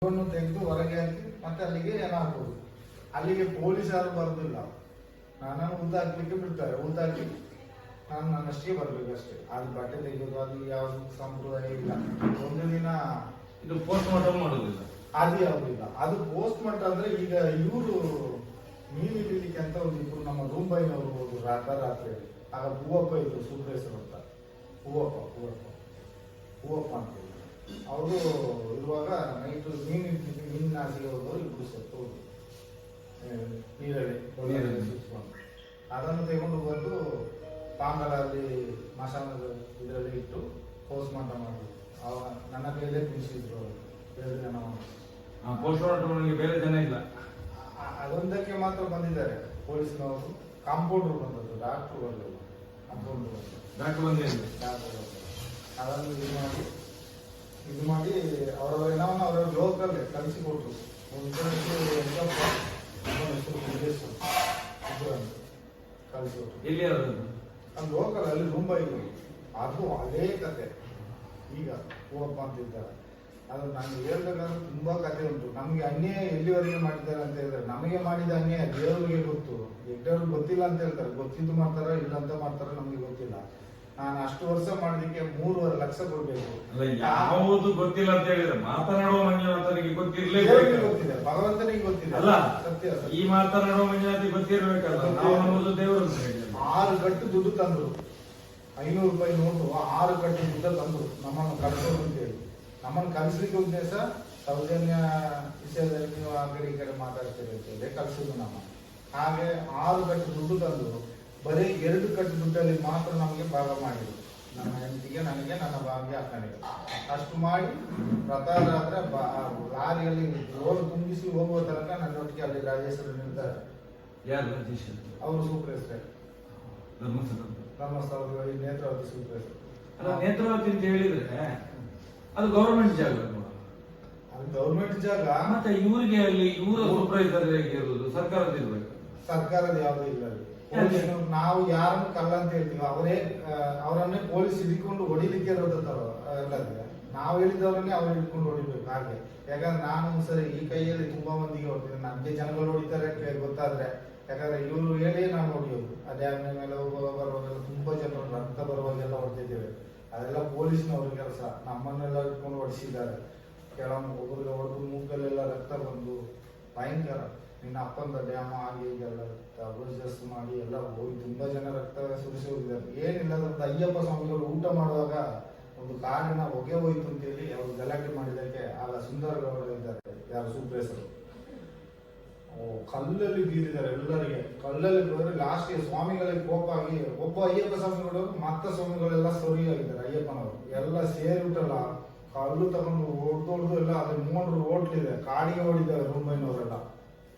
ತೆಗೆದು ಹೊರಗೆ ಹಾಕಿ ಮತ್ತೆ ಅಲ್ಲಿಗೆ ಏನಾಗ್ಬೋದು. ಅಲ್ಲಿಗೆ ಪೊಲೀಸ್ ಯಾರು ಬರೋದಿಲ್ಲ, ನನ್ನನ್ನು ಊಟ ಹಾಕ್ಲಿಕ್ಕೆ ಬಿಡ್ತಾರೆ. ಊಟ ಹಾಕಿ ನಾನು ನನ್ನಷ್ಟೇ ಬರ್ಬೇಕು ಅಷ್ಟೇ. ಅದು ಬಟ್ಟೆ ತೆಗೆಯೋದು ಅದು ಯಾವ್ದು ಸಂಪ್ರದಾಯ ಇಲ್ಲ. ಒಂದು ದಿನ ಇದು ಪೋಸ್ಟ್ ಮಾರ್ಟಮ್ ಮಾಡೋದಿಲ್ಲ, ಅದು ಯಾವುದಿಲ್ಲ. ಅದು ಪೋಸ್ಟ್ ಮಾರ್ಟಮ್ ಅಂದ್ರೆ ಈಗ ಇವರು ಮೀನು ಹಿಡಿಲಿಕ್ಕೆ ಅಂತ ಒಂದು ಇಬ್ರು ನಮ್ಮ ರೂಂಬೈನವರು ಹೋದ್ರು ರಾತ್ರಿ. ಆಗ ಹೂವಪ್ಪ ಇದ್ರು, ಸೂಪರೇಶ್ವರ ಅಂತ. ಹೂವಪ್ಪ ಅಂತ ಅವರು ಇರುವಾಗ ನೈಟ್ ಮೀನಿನ ಆಸೆಗೆ ಹೋದವರು ಇಬ್ರು ಸತ್ತು ನೀರಲ್ಲಿ ಸುತ್ಕೊಂಡು ಅದನ್ನು ತೆಗೆದು ಬಂದು ಪಾಂಗಲಲ್ಲಿ ಮಸಾಲದ ಇದರಲ್ಲಿ ಇಟ್ಟು ಪೋಸ್ಟ್ ಮಾರ್ಟಮ್ ಮಾಡಿದ್ರು. ಅವಾಗ ನನ್ನ ಕೈಯಲ್ಲೇ ತಿನ್ನಿಸಿದ್ರು 2 ಜನ. ಪೋಸ್ಟ್ ಮಾರ್ಟಮ್ ಬೇರೆ ಜನ ಇಲ್ಲ, ಅದೊಂದಕ್ಕೆ ಮಾತ್ರ ಬಂದಿದ್ದಾರೆ ಪೊಲೀಸ್ನವರು. ಕಾಂಪೌಂಡರ್ ಬಂದದ್ದು, ಡಾಕ್ಟರ್ ಬರಲಿಲ್ಲ. ಕಾಂಪೌಂಡರ್ ಡಾಕ್ಟರ್ ಬಂದಿಲ್ಲ. ಅದನ್ನು ಇದು ಮಾಡಿ ಅವರ ಏನವನ್ನ ಅವರ ಲೋಕಲ್ಲೇ ಕಲಿಸಿಕೊಟ್ರು. ಕಲಿಸಿಕೊಟ್ರು. ಎಲ್ಲಿ ಅದು ಲೋಕಲ್ ಅಲ್ಲಿ ಮುಂಬೈ. ಅದು ಅದೇ ಕತೆ. ಈಗ ಹೂವಪ್ಪ ಅಂತ ಇದ್ದಾರೆ. ಅದು ನಮ್ಗೆ ಹೇಳ್ಬೇಕಾದ್ರೆ ತುಂಬಾ ಕತೆ ಉಂಟು. ನಮ್ಗೆ ಅನ್ಯಾಯ ಎಲ್ಲಿವರೆಗೆ ಮಾಡಿದ್ದಾರೆ ಅಂತ ಹೇಳಿದ್ರೆ, ನಮಗೆ ಮಾಡಿದ ಅನ್ಯಾಯ ದೇವರಿಗೆ ಗೊತ್ತು, ಎಡ್ಡವ್ರಿಗೆ ಗೊತ್ತಿಲ್ಲ ಅಂತ ಹೇಳ್ತಾರೆ. ಗೊತ್ತಿದ್ದು ಮಾಡ್ತಾರ ಇಲ್ಲ ಅಂತ ಮಾಡ್ತಾರ ನಮ್ಗೆ ಗೊತ್ತಿಲ್ಲ. ನಾನು ಅಷ್ಟು ವರ್ಷ ಮಾಡೋದಕ್ಕೆ 3.5 ಲಕ್ಷ ಕೊಡ್ಬೇಕು. ಯಾವುದು ಗೊತ್ತಿಲ್ಲ ಅಂತ ಹೇಳಿದ್ರೆ ಮಾತನಾಡುವ ಮಂಜುನಾಥನಿಗೆ ಗೊತ್ತಿರಲೇ ಗೊತ್ತಿದೆ, ಭಗವಂತನಿಗೆ ಗೊತ್ತಿದೆ. ಅಲ್ಲ, ಸತ್ಯ. ಈ ಮಾತನಾಡುವ ಮಂಜುನಾಥಿಗೆ ಗೊತ್ತಿರ್ಬೇಕಲ್ಲ. ನಾವು ದೇವರು 6 ಕಟ್ಟು ದುಡ್ಡು ತಂದ್ರು, 500 ರೂಪಾಯಿ ನೋಟು 6 ಕಟ್ಟು ದುಡ್ಡು ತಂದ್ರು ನಮ್ಮನ್ನು ಕಳಿಸೋದು ಅಂತೇಳಿ. ನಮ್ಮನ್ನು ಕಲಿಸ್ಲಿಕ್ಕೆ ಉದ್ದೇಶ ಸೌಜನ್ಯ ವಿಷಯದಲ್ಲಿ ನೀವು ಆ ಕಡೆ ಈ ಕಡೆ ಮಾತಾಡ್ತೀರಿ ಅಂತೇಳಿ ಕಲಿಸೋದು ನಮ್ಮ. ಹಾಗೆ 6 ಕಟ್ಟು ದುಡ್ಡು ತಂದು ಬರೀ 2 ಕಟ್ಟು ದುಡ್ಡಲ್ಲಿ ಮಾತ್ರ ನಮಗೆ ಭಾಗ ಮಾಡಿದ್ರು. ನನ್ನ ಹೆಂಡತಿಗೆ, ನನಗೆ, ನನ್ನ ಭಾಗ್ಯ ಅಕ್ಕನಿಗೆ ಅಷ್ಟು ಮಾಡಿ ಪ್ರತಾರಾದ್ರೆ ಲಾರಿಯಲ್ಲಿ ರೋಡ್ ತುಂಬಿಸಿ ಹೋಗುವ ತನಕ ನನ್ನೊಟ್ಟಿಗೆ ಅಲ್ಲಿ ರಾಜೇಶ್ವರ ನಿಲ್ತಾರೆ. ಯಾರು ರಾಜೇಶ್? ಅವರು ಸೂಪರೇಶ್ವರ ಧರ್ಮಸ್ಥಳದ ನೇತ್ರಾವತಿ ಸೂಪರೇಶ್ವರ. ನೇತ್ರಾವತಿ ಅಂತ ಹೇಳಿದ್ರೆ ಅದು ಗವರ್ಮೆಂಟ್ ಜಾಗ, ಅದು ಗವರ್ಮೆಂಟ್ ಜಾಗ. ಮತ್ತೆ ಇವರಿಗೆ ಅಲ್ಲಿ ಇವರ ಸೂಪರ್ವೈಸರ್ ಇರೋದು ಸರ್ಕಾರದ ಇರ್ಬೇಕು. ಸರ್ಕಾರದ ಯಾವ್ದು ಇಲ್ಲ ಅಲ್ಲಿ. ನಾವು ಯಾರನ್ನು ಕಲ್ಲ ಅಂತ ಹೇಳ್ತೀವಿ, ಅವರನ್ನೇ ಪೊಲೀಸ್ ಹಿಡ್ಕೊಂಡು ಹೊಡಿಲಿಕ್ಕೆ ಅಲ್ಲದೆ ನಾವು ಹೇಳಿದವರನ್ನೇ ಅವ್ರು ಹಿಡ್ಕೊಂಡು ಹೊಡಿಬೇಕು. ಹಾಗೆ ಯಾಕಂದ್ರೆ ನಾನು ಸರಿ ಈ ಕೈಯಲ್ಲಿ ತುಂಬಾ ಮಂದಿಗೆ ಹೊಡ್ತೀನಿ, ನಮ್ಗೆ ಜನಗಳು ಹೊಡಿತಾರೆ ಗೊತ್ತಾದ್ರೆ. ಯಾಕಂದ್ರೆ ಇವರು ಹೇಳಿ ನಾನು ಹೊಡಿಯೋದು. ಆ ಡ್ಯಾಮ್ ಮೇಲೆ ಬರುವಾಗೆಲ್ಲ ತುಂಬಾ ಜನರು ರಕ್ತ ಬರುವಾಗೆಲ್ಲ ಹೊಡ್ತಿದ್ದೇವೆ. ಅದೆಲ್ಲ ಪೊಲೀಸ್ನವ್ರ ಕೆಲಸ. ನಮ್ಮನ್ನೆಲ್ಲ ಇಟ್ಕೊಂಡು ಹೊಡಿಸಿದ್ದಾರೆ. ಒಬ್ಬರಿಗೆ ಹೊಡೆದು ಮೂಕಲ್ಲೆಲ್ಲ ರಕ್ತ ಬಂದು ಭಯಂಕರ. ನಿನ್ನ ಅಪ್ಪಂದ ಡ್ಯಾಮ್ ಆಗಿ ಈಗೆಲ್ಲ ಅಬ್ರೋಜಸ್ ಮಾಡಿ ಎಲ್ಲ ಹೋಗಿ ತುಂಬಾ ಜನ ರಕ್ತ ಸುರಿಸಿ ಹೋಗಿದ್ದಾರೆ. ಏನಿಲ್ಲ, ಅಯ್ಯಪ್ಪ ಸ್ವಾಮಿಗಳು ಊಟ ಮಾಡುವಾಗ ಒಂದು ಕಾರಿನ ಹೊಗೆ ಹೋಯ್ತು ಅಂತೇಳಿ ಅವರು ಗಲಾಟೆ ಮಾಡಿದಕ್ಕೆ ಆಗ ಸುಂದರ ಗೌಡ ಇದ್ದಾರೆ, ಯಾರು ಸೂಪರೇಸರು, ಕಲ್ಲಲ್ಲಿ ಬೀರಿದ್ದಾರೆ ಎಲ್ಲರಿಗೆ. ಕಲ್ಲಲ್ಲಿ ಹೋದ್ರೆ ಲಾಸ್ಟ್ಗೆ ಸ್ವಾಮಿಗಳಿಗೆ ಕೋಪ ಆಗಿ ಒಬ್ಬ ಅಯ್ಯಪ್ಪ ಸ್ವಾಮಿಗಳು ಮತ್ತ ಸ್ವಾಮಿಗಳೆಲ್ಲ ಸೊರಿಯಾಗಿದ್ದಾರೆ. ಅಯ್ಯಪ್ಪನವರು ಎಲ್ಲ ಸೇರಿಬಿಟ್ಟಲ್ಲ ಕಲ್ಲು ತಗೊಂಡು ಹೊಡೆದು ಎಲ್ಲ ಅದ್ರ 3 ಹೋಟ್ಲಿದೆ, ಕಾಡಿಗೆ ಹೊಡಿದ್ದಾರೆ. ರೂಂಬೈನವರೆಲ್ಲ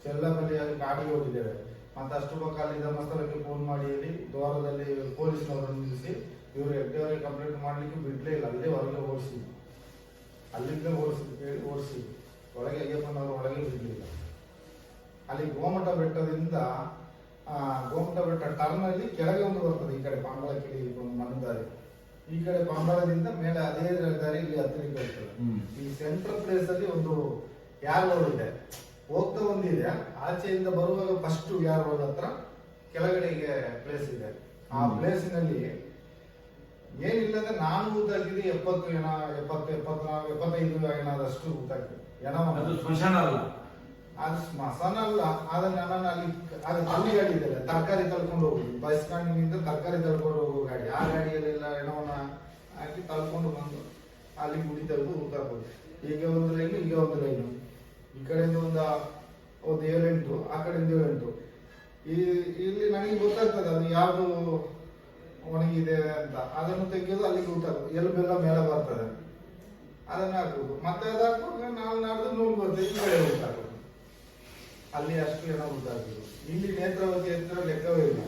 ಚೆಲ್ಲಬಲಿಯಾಗಿ ಕಾಡಿಗೆ ಹೊಡಿದ್ದೇವೆ. ಮತ್ತೆ ಅಷ್ಟು ಪಕ್ಕ ಅಲ್ಲಿ ಧರ್ಮಸ್ಥಳಕ್ಕೆ ಫೋನ್ ಮಾಡಿ ಹೇಳಿ ದ್ವಾರದಲ್ಲಿ ಪೊಲೀಸ್ನವರನ್ನು ನಿಲ್ಲಿಸಿ ಇವರು ಎಡ್ಡೆಯವರಿಗೆ ಕಂಪ್ಲೇಂಟ್ ಮಾಡ್ಲಿಕ್ಕೆ ಬಿಡ್ಲೇ ಇಲ್ಲ. ಅಲ್ಲೇ ಹೊರಗೆ ಓಡಿಸಿ, ಅಲ್ಲಿಂದ ಓಡಿಸಿ ಒಳಗೆ ಅಯ್ಯಪ್ಪನವರು ಒಳಗೆ ಬಿಡ್ಲಿಲ್ಲ. ಅಲ್ಲಿ ಗೋಮಠ ಬೆಟ್ಟದಿಂದ ಗೋಮಠ ಬೆಟ್ಟ ಟರ್ನ್ ಅಲ್ಲಿ ಕೆಳಗೆ ಒಂದು ಬರ್ತದೆ. ಈ ಕಡೆ ಪಾಂಬಳ ಕಿಡಿ ಒಂದು ಮಣ್ಣು ದಾರಿ, ಈ ಕಡೆ ಪಾಂಬಳದಿಂದ ಮೇಲೆ ಅದೇ ದಾರಿ ಇಲ್ಲಿ ಹತ್ತಿರಕ್ಕೆ ಬರ್ತದೆ. ಈ ಸೆಂಟ್ರಲ್ ಪ್ಲೇಸ್ ಅಲ್ಲಿ ಒಂದು ಯಾರು ಇದೆ, ಹೋಗ್ತಾ ಒಂದಿದೆ. ಆಚೆಯಿಂದ ಬರುವಾಗ ಫಸ್ಟ್ ಯಾರು ಹತ್ರ ಕೆಳಗಡೆಗೆ ಪ್ಲೇಸ್ ಇದೆ. ಆ ಪ್ಲೇಸಿನಲ್ಲಿ ಏನಿಲ್ಲದ್ರೆ ನಾನು ಊತಾಕಿದೆ 70 ಜನ 75 ಏನಾದಷ್ಟು ಊತಾಕಿದೆ. ಅದು ಸ್ಮಶಾನ ಅಲ್ಲ, ಅದು ಸ್ಮಶಾನ ಅಲ್ಲ. ಆದ್ರೆ ನನ್ನನ್ನು ಅಲ್ಲಿ ಅದು ತಳ್ಳಿ ಗಾಡಿ ಇದೆ, ತರಕಾರಿ ತಳ್ಕೊಂಡು ಹೋಗುದು. ಬಸ್ ಸ್ಟ್ಯಾಂಡಿನಿಂದ ತರಕಾರಿ ತಳ್ಕೊಂಡು ಹೋಗೋ ಗಾಡಿ. ಆ ಗಾಡಿಯಲ್ಲೆಲ್ಲ ಹೆಣವನ್ನ ಹಾಕಿ ತಳ್ಕೊಂಡು ಬಂದು ಅಲ್ಲಿ ಗುಡಿ ತೆಗೆದು ಊತಾಕೋದು. ಈಗ ಒಂದು ಲೈನು, ಈಗ ಒಂದು ಲೈನು, ಈ ಕಡೆಯಿಂದ ಒಂದು 7-8, ಆ ಕಡೆಯಿಂದ 7-8. ಇಲ್ಲಿ ನನಗೆ ಗೊತ್ತಾಗ್ತದೆ ಅದು ಯಾವುದು ಒಣಗಿದೆ ಅಂತ. ಅದನ್ನು ತೆಗೆಯೋದು, ಅಲ್ಲಿಗೆ ಊತಾಕೋದು. ಎಲುಬೆಲ್ಲ ಮೇಲೆ ಬರ್ತದೆ, ಅದನ್ನ ಹಾಕೋದು. ಮತ್ತೆ ಅದು ಹಾಕುವಾಗ ನಾಡ್ದು ನೋವು ಬರ್ತದೆ, ಈ ಕಡೆ ಊತಾಕೋದು. ಅಲ್ಲಿ ಅಷ್ಟು ಏನೋ ಊತಾಕೋದು. ಇಲ್ಲಿ ನೇತ್ರಾವತಿ ಹತ್ರ ಲೆಕ್ಕವೇ ಇಲ್ಲ,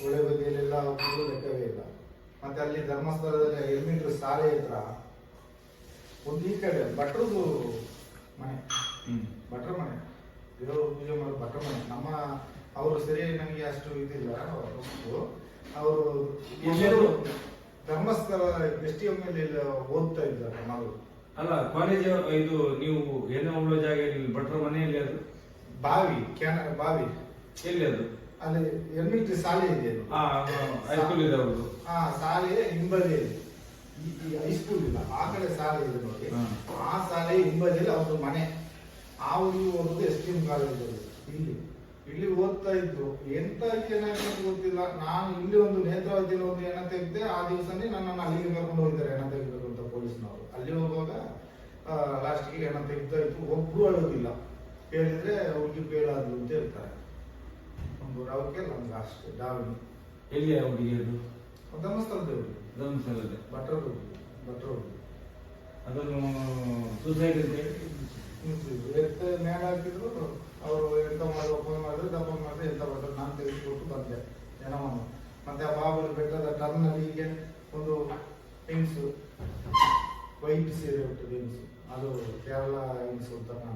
ಒಳ್ಳೆ ಬದಿಯಲ್ಲೆಲ್ಲ ಹೋಗೋದು ಲೆಕ್ಕವೇ ಇಲ್ಲ. ಮತ್ತೆ ಅಲ್ಲಿ ಧರ್ಮಸ್ಥಳದಲ್ಲಿ 5 ಮೀಟರ್ ಸಾಲೆ ಹತ್ರ ಒಂದು ಈ ಕಡೆ ಭಟ್ರದು ಮನೆ, ಭಟ್ರ ಮನೆ, ದೇವರು ಪೂಜೆ ಮಾಡೋ ಭಟ್ರ ಮನೆ. ನಮ್ಮ ಅವರು ಸರಿ ನನಗೆ ಅಷ್ಟು ಇದಿಲ್ಲ. ಅವರು ಧರ್ಮಸ್ಥಳ STM ಓದ್ತಾ ಇದ್ದಾರೆ ಮಗಳು. ಅಲ್ಲ ಕಾಲೇಜ್ ಇದು ನೀವು ಏನೋ ಉಳ್ಳೋ ಜಾಗ ಇಲ್ಲಿ ಭಟ್ರ ಮನೆಯಲ್ಲಿ ಅದು ಬಾವಿ ಬಾವಿ ಎಲ್ಲಿ ಅದು ಅಲ್ಲಿ ಎಲ್ಮಿಟ್ರಿ ಶಾಲೆ ಇದೆ ಅದು. ಹೈಸ್ಕೂಲ್ ಇದೆ ಅವ್ರದ್ದು. ಆ ಶಾಲೆ ಹಿಂಬದಿಯಲ್ಲಿ ಈ ಹೈಸ್ಕೂಲ್ ಇಲ್ಲ, ಆ ಕಡೆ ಶಾಲೆ ಇದೆ ನೋಡಿ. ಆ ಶಾಲೆ ಹಿಂಬದಿಯಲ್ಲಿ ಅವ್ರದ್ದು ಮನೆ. ಆ ಊರಿಗೆ ಹೋಗೋದು ಎಸ್.ಟಿ.ಎಂ. ಕಾಲೇಜ್ ಇಲ್ಲಿ ಇಲ್ಲಿ ಓದ್ತಾ ಇದ್ರು. ಎಂತ ಏನಾಗ್ತದೆ ಗೊತ್ತಿಲ್ಲ. ನಾನು ಇಲ್ಲಿ ಒಂದು ನೇತ್ರಾವತಿಯಲ್ಲಿ ಒಂದು ಹೆಣ ತೆಗೆದೆ. ಆ ದಿವಸನೇ ನನ್ನನ್ನು ಅಲ್ಲಿಗೆ ಕರ್ಕೊಂಡು ಹೋಗಿದ್ದಾರೆ ಹೆಣ ತೆಗಿಬೇಕು ಅಂತ ಪೊಲೀಸ್ನವರು. ಅಲ್ಲಿ ಹೋಗುವಾಗ ಲಾಸ್ಟ್ಗೆ ಹೆಣ ತೆಗ್ತಾ ಇತ್ತು. ಒಬ್ರು ಅಳೋದಿಲ್ಲ, ಹೇಳಿದ್ರೆ ಹುಡುಗಿ ಬೇಡಾದ್ರು ಅಂತ ಹೇಳ್ತಾರೆ. ಒಂದು ರವಕ್ಕೆ ನಮ್ಗೆ ಅಷ್ಟೇ ಡಾವಿನಿ. ಎಲ್ಲಿ ಹುಡುಗಿ ಅದು ಧರ್ಮಸ್ಥಳದ ಹುಡುಗಿ, ಧರ್ಮಸ್ಥಳದ ಭಟ್ರ ಹುಡುಗಿ. ಅದನ್ನು ಸೂಸೈಡ್ ಅಂತ ಹೇಳಿ ಎತ್ತ ಮ್ಯಾಗ ಹಾಕಿದ್ರು. ಅವರು ಎಂತ ಮಾಡುವ ಫೋನ್ ಮಾಡಿದ್ರೆ ದಪ್ಪ ಮಾಡಿದ್ರೆ ಎಂತ ಮಾಡಿದ್ರು. ನಾನು ತೆಗೆದುಕೊಟ್ಟು ಬಂದೆ ಜನವನ್ನು. ಮತ್ತೆ ಆ ಬಾಬುಲ್ ಬೆಟ್ಟದ ಟರ್ನಲ್ಲಿ ಹೀಗೆ ಒಂದು ಹೆಂಗ್ಸು ವೈಟ್ ಸೀರೆ ಉಂಟು ಹೆಂಗ್ಸು, ಅದು ಕೇರಳ ಹೆಂಗ್ಸು ಅಂತ ನಾನು